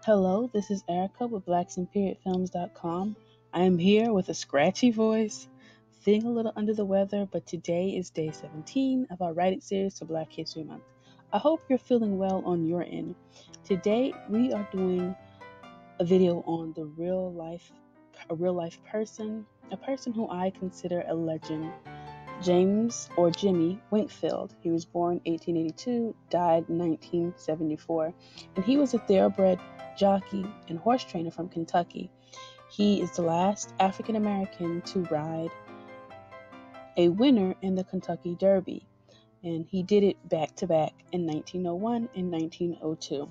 Hello, this is Erica with BlacksandPeriodFilms.com. I am here with a scratchy voice, feeling a little under the weather, but today is day 17 of our writing series for Black History Month. I hope you're feeling well on your end. Today we are doing a video on a real life person, a person who I consider a legend, James or Jimmy Winkfield. He was born 1882, died 1974, and he was a thoroughbred jockey and horse trainer from Kentucky. He is the last African American to ride a winner in the Kentucky Derby, and he did it back to back in 1901 and 1902.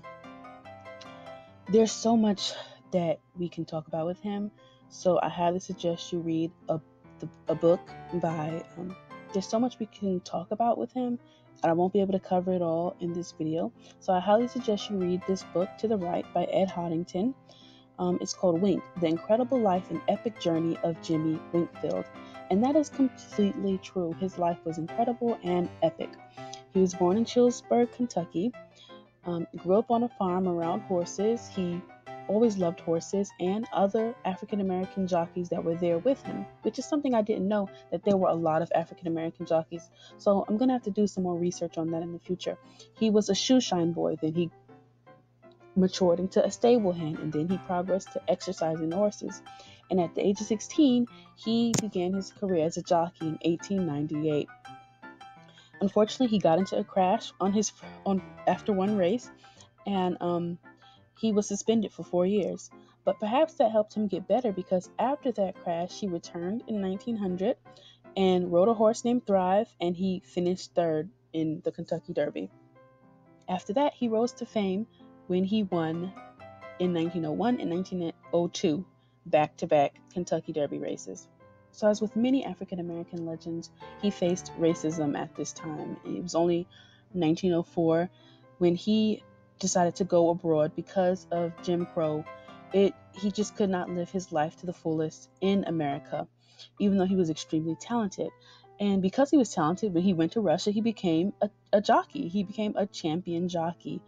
There's so much that we can talk about with him, so I highly suggest you read a book by there's so much we can talk about with him, and I won't be able to cover it all in this video, so I highly suggest you read this book to the right by Ed Hoddington. It's called Wink, The Incredible Life and Epic Journey of Jimmy Winkfield, and that is completely true. His life was incredible and epic. He was born in Chillsburg, Kentucky, grew up on a farm around horses. He always loved horses and other African American jockeys that were there with him, which is something I didn't know, that there were a lot of African American jockeys. So I'm going to have to do some more research on that in the future. He was a shoeshine boy, then he matured into a stable hand, and then he progressed to exercising the horses. And at the age of 16, he began his career as a jockey in 1898. Unfortunately, he got into a crash after one race, and he was suspended for 4 years, but perhaps that helped him get better, because after that crash, he returned in 1900 and rode a horse named Thrive, and he finished third in the Kentucky Derby. After that, he rose to fame when he won in 1901 and 1902 back-to-back Kentucky Derby races. So as with many African American legends, he faced racism at this time. It was only 1904 when he decided to go abroad because of Jim Crow. He just could not live his life to the fullest in America, even though he was extremely talented. And because he was talented, when he went to Russia, he became a jockey. He became a champion jockey.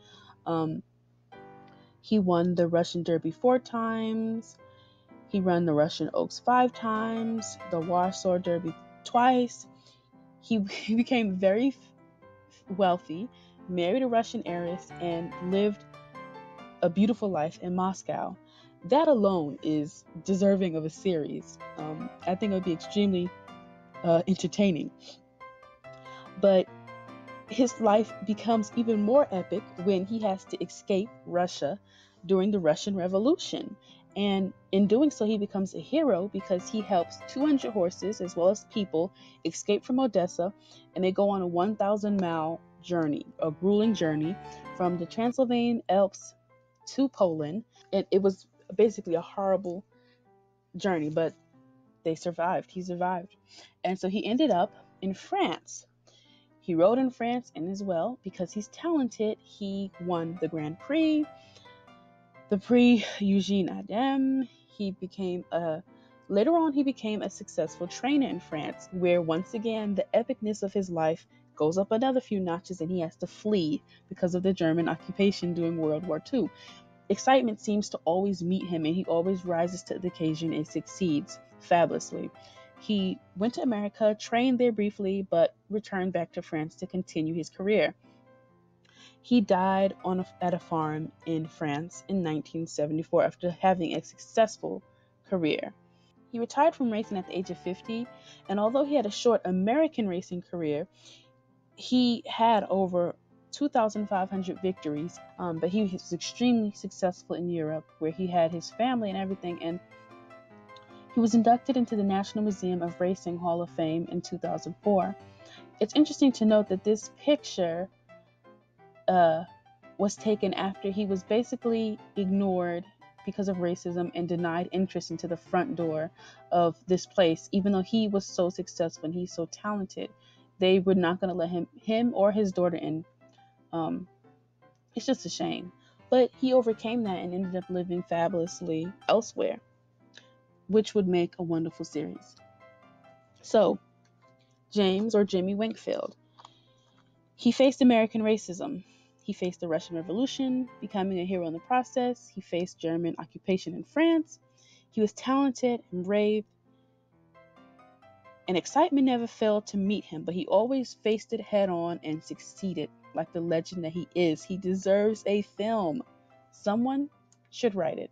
He won the Russian Derby 4 times. He ran the Russian Oaks 5 times, the Warsaw Derby twice. He became very wealthy, married a Russian heiress, and lived a beautiful life in Moscow. That alone is deserving of a series. I think it would be extremely entertaining. But his life becomes even more epic when he has to escape Russia during the Russian Revolution. And in doing so, he becomes a hero because he helps 200 horses as well as people escape from Odessa, and they go on a 1,000-mile journey, a grueling journey from the Transylvanian Alps to Poland. It was basically a horrible journey, but they survived. He survived. And so he ended up in France. He rode in France, and as well, because he's talented, he won the Grand Prix, the Prix Eugene Adam. Later on, he became a successful trainer in France, where once again, the epicness of his life goes up another few notches, and he has to flee because of the German occupation during World War II. Excitement seems to always meet him, and he always rises to the occasion and succeeds fabulously. He went to America, trained there briefly, but returned back to France to continue his career. He died at a farm in France in 1974 after having a successful career. He retired from racing at the age of 50, and although he had a short American racing career, he had over 2,500 victories, but he was extremely successful in Europe, where he had his family and everything, and he was inducted into the National Museum of Racing Hall of Fame in 2004. It's interesting to note that this picture was taken after he was basically ignored because of racism and denied entrance into the front door of this place. Even though he was so successful and he's so talented, they were not going to let him or his daughter in. It's just a shame. But he overcame that and ended up living fabulously elsewhere, which would make a wonderful series. So, James or Jimmy Winkfield. He faced American racism. He faced the Russian Revolution, becoming a hero in the process. He faced German occupation in France. He was talented and brave, and excitement never failed to meet him, but he always faced it head on and succeeded. Like the legend that he is, he deserves a film. Someone should write it.